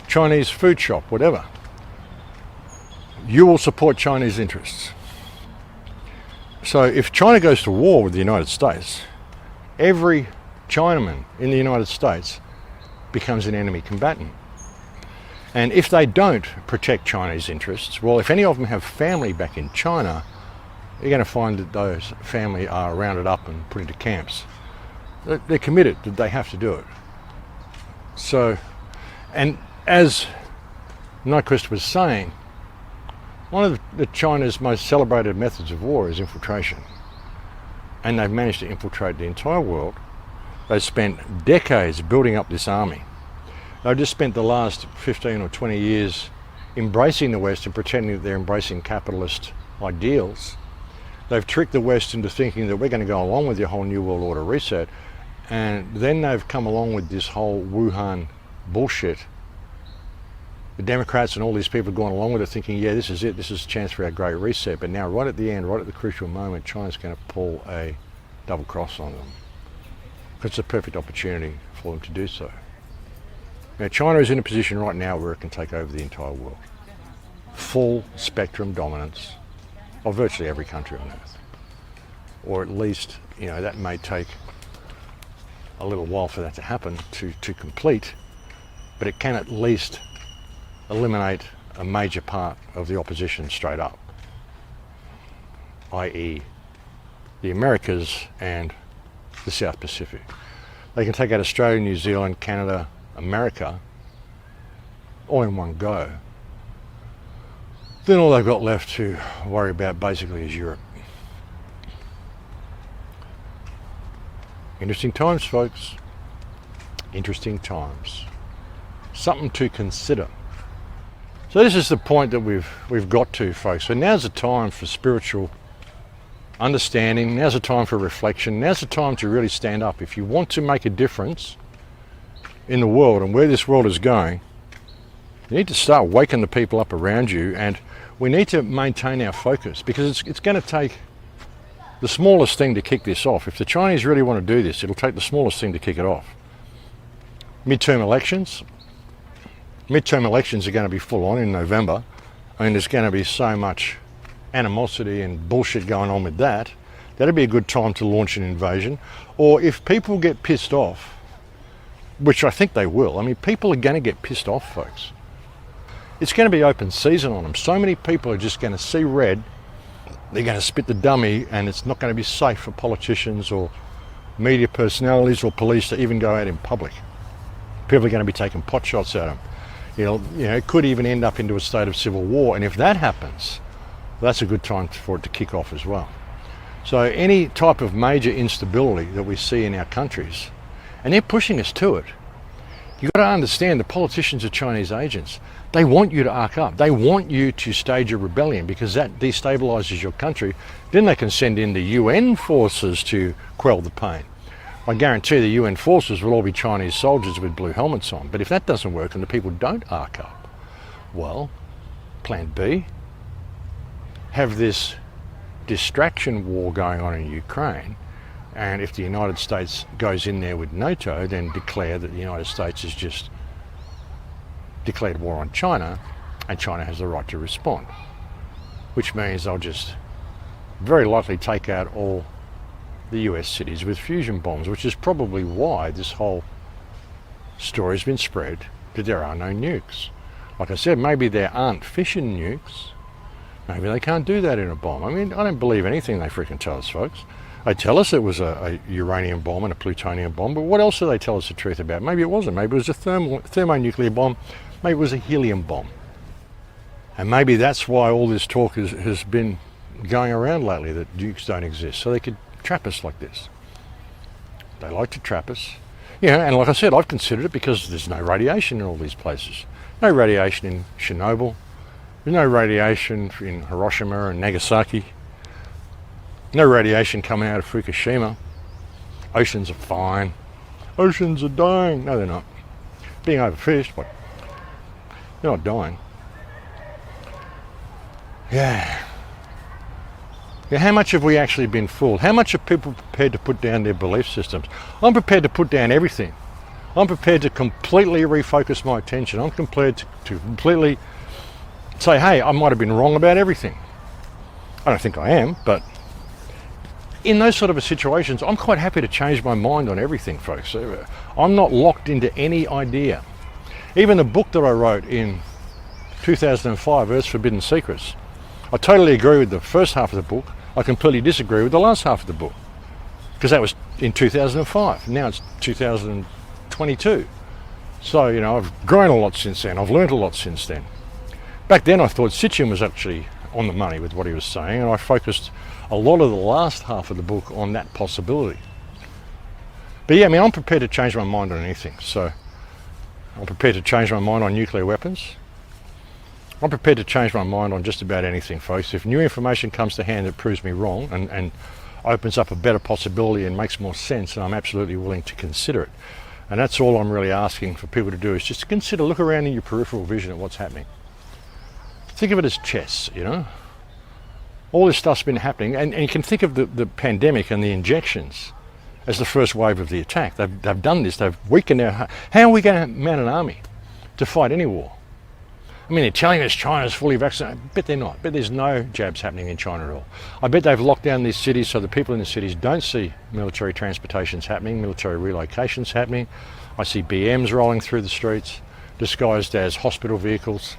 Chinese food shop, whatever, you will support Chinese interests. So if China goes to war with the United States, every Chinaman in the United States becomes an enemy combatant. And if they don't protect Chinese interests, well, if any of them have family back in China, you're going to find that those family are rounded up and put into camps. They're committed, that they have to do it. So, and as Nyquist was saying, one of China's most celebrated methods of war is infiltration. And they've managed to infiltrate the entire world. They've spent decades building up this army. They've just spent the last 15 or 20 years embracing the West and pretending that they're embracing capitalist ideals. They've tricked the West into thinking that we're going to go along with your whole New World Order reset. And then they've come along with this whole Wuhan bullshit. The Democrats and all these people have gone along with it thinking, yeah, this is it, this is a chance for our great reset. But now right at the end, right at the crucial moment, China's going to pull a double cross on them. It's a perfect opportunity for them to do so. Now, China is in a position right now where it can take over the entire world. Full spectrum dominance of virtually every country on earth. Or at least, you know, that may take a little while for that to happen, to complete, but it can at least eliminate a major part of the opposition straight up, i.e. the Americas and the South Pacific. They can take out Australia, New Zealand, Canada, America, all in one go. Then all they've got left to worry about basically is Europe. Interesting times, folks. Interesting times. Something to consider. So this is the point that we've got to, folks. So now's the time for spiritual understanding. Now's the time for reflection. Now's the time to really stand up. If you want to make a difference in the world and where this world is going, you need to start waking the people up around you, and we need to maintain our focus, because it's going to take the smallest thing to kick this off. If the Chinese really want to do this, it'll take the smallest thing to kick it off. Midterm elections. Midterm elections are going to be full on in November. I mean, there's going to be so much animosity and bullshit going on with that. That'd be a good time to launch an invasion. Or if people get pissed off, which I think they will. I mean, people are going to get pissed off, folks. It's going to be open season on them. So many people are just going to see red. They're going to spit the dummy, and it's not going to be safe for politicians or media personalities or police to even go out in public. People are going to be taking pot shots at them. You know, it could even end up into a state of civil war. And if that happens, that's a good time for it to kick off as well. So any type of major instability that we see in our countries, and they're pushing us to it. You've got to understand the politicians are Chinese agents. They want you to arc up. They want you to stage a rebellion because that destabilises your country. Then they can send in the UN forces to quell the pain. I guarantee the UN forces will all be Chinese soldiers with blue helmets on. But if that doesn't work and the people don't arc up, well, plan B, have this distraction war going on in Ukraine, and if the United States goes in there with NATO, then declare that the United States has just declared war on China, and China has the right to respond, which means they'll just very likely take out all the US cities with fusion bombs, which is probably why this whole story has been spread that there are no nukes. Like I said, maybe there aren't fission nukes. Maybe they can't do that in a bomb. I mean, I don't believe anything they freaking tell us, folks. They tell us it was a uranium bomb and a plutonium bomb, but what else do they tell us the truth about? Maybe it wasn't. Maybe it was a thermonuclear bomb. Maybe it was a helium bomb. And maybe that's why all this talk has been going around lately, that nukes don't exist, so they could trap us like this. They like to trap us. Yeah, and like I said, I've considered it because there's no radiation in all these places. No radiation in Chernobyl. There's no radiation in Hiroshima and Nagasaki. No radiation coming out of Fukushima. Oceans are fine. Oceans are dying. No, they're not. Being overfished, but they're not dying. Yeah. How much have we actually been fooled? How much are people prepared to put down their belief systems? I'm prepared to put down everything. I'm prepared to completely refocus my attention. I'm prepared to completely say, hey, I might have been wrong about everything. I don't think I am, but in those sort of situations, I'm quite happy to change my mind on everything, folks. I'm not locked into any idea. Even the book that I wrote in 2005, Earth's Forbidden Secrets, I totally agree with the first half of the book. I completely disagree with the last half of the book, because that was in 2005. Now it's 2022. So, you know, I've grown a lot since then. I've learned a lot since then. Back then I thought Sitchin was actually on the money with what he was saying, and I focused a lot of the last half of the book on that possibility. But yeah, I mean, I'm prepared to change my mind on anything. So I'm prepared to change my mind on nuclear weapons. I'm prepared to change my mind on just about anything, folks. If new information comes to hand that proves me wrong and opens up a better possibility and makes more sense, then I'm absolutely willing to consider it. And that's all I'm really asking for people to do, is just to consider, look around in your peripheral vision at what's happening. Think of it as chess, you know? All this stuff's been happening, and you can think of the pandemic and the injections as the first wave of the attack. They've done this, they've weakened our... How are we going to mount an army to fight any war? I mean, they're telling us China's fully vaccinated. I bet they're not. I bet there's no jabs happening in China at all. I bet they've locked down these cities so the people in the cities don't see military transportations happening, military relocations happening. I see BMs rolling through the streets, disguised as hospital vehicles.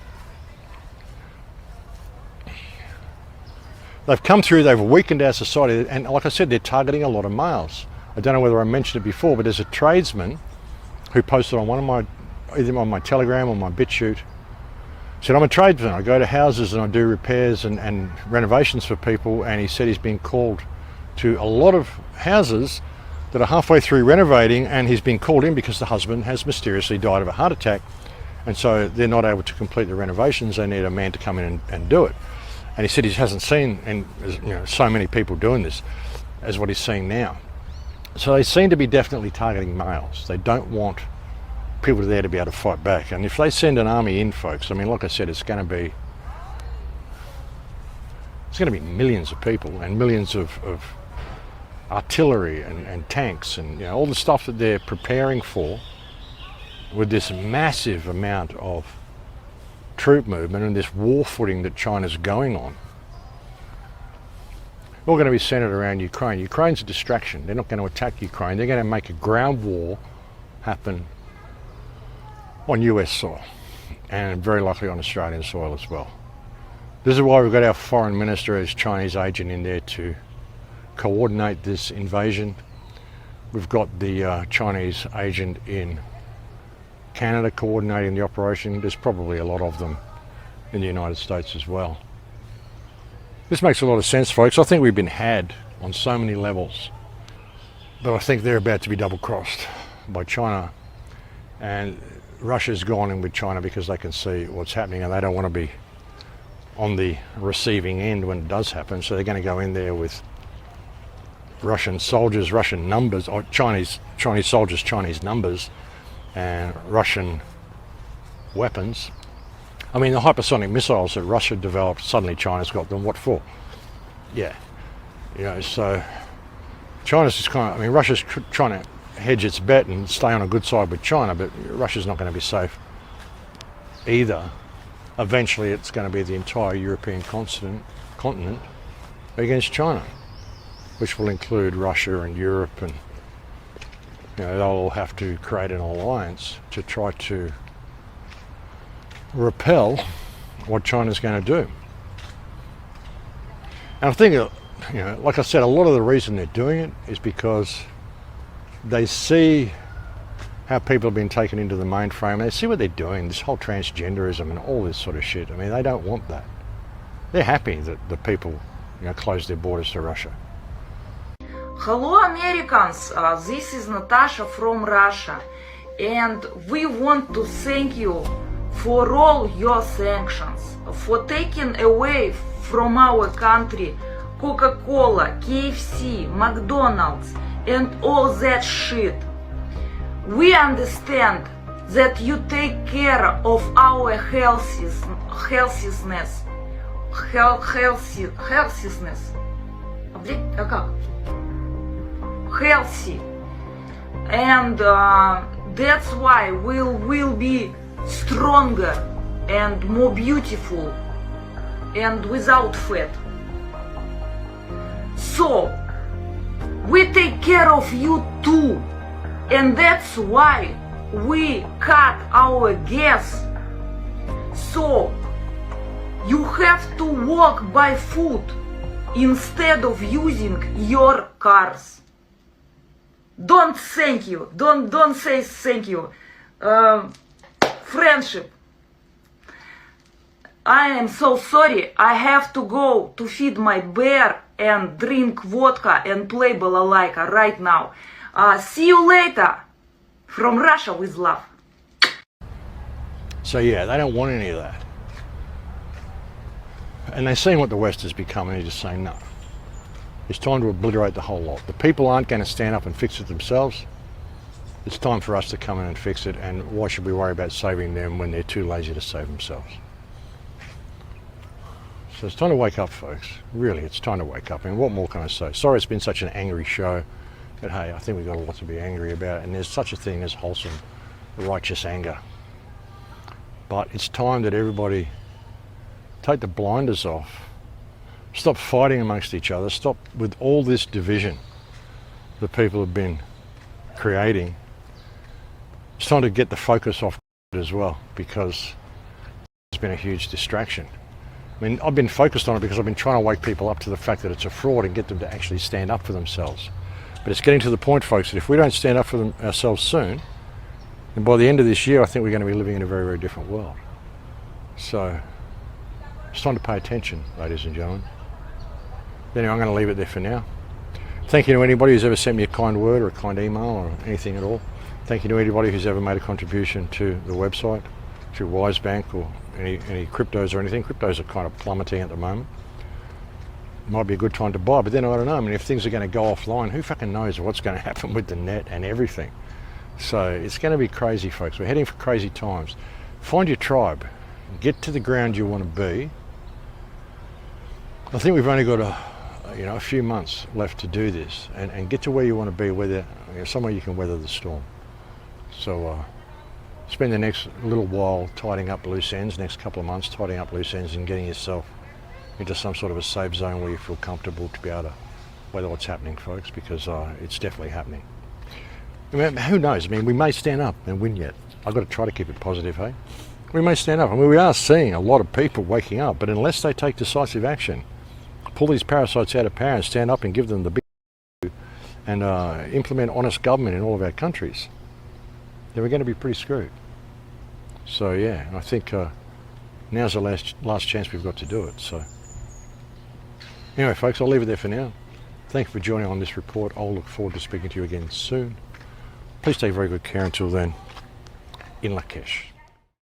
They've come through, they've weakened our society, and like I said, they're targeting a lot of males. I don't know whether I mentioned it before, but there's a tradesman who posted on one of my, either on my Telegram or my BitChute, said, I'm a tradesman, I go to houses and I do repairs and renovations for people, and he said he's been called to a lot of houses that are halfway through renovating, and he's been called in because the husband has mysteriously died of a heart attack, and so they're not able to complete the renovations. They need a man to come in and do it. And he said he hasn't seen, and you know, so many people doing this as what he's seeing now. So they seem to be definitely targeting males. They don't want people there to be able to fight back. And if they send an army in, folks, I mean, like I said, it's going to be millions of people and millions of artillery and tanks and, you know, all the stuff that they're preparing for, with this massive amount of troop movement and this war footing that China's going on. All going to be centered around Ukraine. Ukraine's a distraction. They're not going to attack Ukraine. They're going to make a ground war happen on US soil, and very likely on Australian soil as well. This is why we've got our foreign minister as Chinese agent in there to coordinate this invasion. We've got the Chinese agent in Canada coordinating the operation. There's probably a lot of them in the United States as well. This makes a lot of sense, folks. I think we've been had on so many levels. But I think they're about to be double-crossed by China, and Russia's gone in with China because they can see what's happening and they don't want to be on the receiving end when it does happen, so they're going to go in there with Russian soldiers, Russian numbers, or Chinese soldiers, Chinese numbers, and Russian weapons. I mean, the hypersonic missiles that Russia developed, suddenly China's got them. What for? Yeah. You know, so China's just kind of, I mean, Russia's trying to hedge its bet and stay on a good side with China, but Russia's not going to be safe either. Eventually it's going to be the entire European continent against China, which will include Russia and Europe, and you know, they'll all have to create an alliance to try to repel what China's going to do. And I think, you know, like I said, a lot of the reason they're doing it is because they see how people have been taken into the mainframe. They see what they're doing, this whole transgenderism and all this sort of shit. I mean, they don't want that. They're happy that the people, you know, close their borders to Russia. Hello Americans, this is Natasha from Russia, and we want to thank you for all your sanctions, for taking away from our country Coca-Cola, KFC, McDonald's and all that shit. We understand that you take care of our healthiness, healthy, and that's why we will be stronger and more beautiful and without fat. So we take care of you too, and that's why we cut our gas. So you have to walk by foot instead of using your cars. Don't thank you. Don't say thank you. Friendship. I am so sorry. I have to go to feed my bear and drink vodka and play balalaika right now. See you later. From Russia with love. So yeah, they don't want any of that. And they're seeing what the West has become, and they're just saying no. It's time to obliterate the whole lot. The people aren't going to stand up and fix it themselves. It's time for us to come in and fix it, and why should we worry about saving them when they're too lazy to save themselves? So it's time to wake up, folks. Really, it's time to wake up. And what more can I say? Sorry it's been such an angry show, but hey, I think we've got a lot to be angry about, and there's such a thing as wholesome, righteous anger. But it's time that everybody take the blinders off. Stop fighting amongst each other. Stop with all this division that people have been creating. It's time to get the focus off as well, because it's been a huge distraction. I mean, I've been focused on it because I've been trying to wake people up to the fact that it's a fraud and get them to actually stand up for themselves. But it's getting to the point, folks, that if we don't stand up for them ourselves soon, then by the end of this year, I think we're going to be living in a very, very different world. So it's time to pay attention, ladies and gentlemen. Anyway, I'm going to leave it there for now. Thank you to anybody who's ever sent me a kind word or a kind email or anything at all. Thank you to anybody who's ever made a contribution to the website, through Wise Bank or any cryptos or anything. Cryptos are kind of plummeting at the moment. Might be a good time to buy, but then I don't know. I mean, if things are going to go offline, who fucking knows what's going to happen with the net and everything. So it's going to be crazy, folks. We're heading for crazy times. Find your tribe. Get to the ground you want to be. I think we've only got a few months left to do this, and get to where you want to be, somewhere you can weather the storm. So spend the next little while tidying up loose ends, next couple of months tidying up loose ends and getting yourself into some sort of a safe zone where you feel comfortable to be able to weather what's happening, folks, because it's definitely happening. I mean, who knows? I mean, we may stand up and win yet. I've got to try to keep it positive, hey? We may stand up. I mean, we are seeing a lot of people waking up, but unless they take decisive action, pull these parasites out of power and stand up and give them the big and implement honest government in all of our countries, then we're going to be pretty screwed. So yeah, I think now's the last chance we've got to do it. So anyway, folks, I'll leave it there for now. Thank you for joining on this report. I'll look forward to speaking to you again soon. Please take very good care until then. In Lakesh.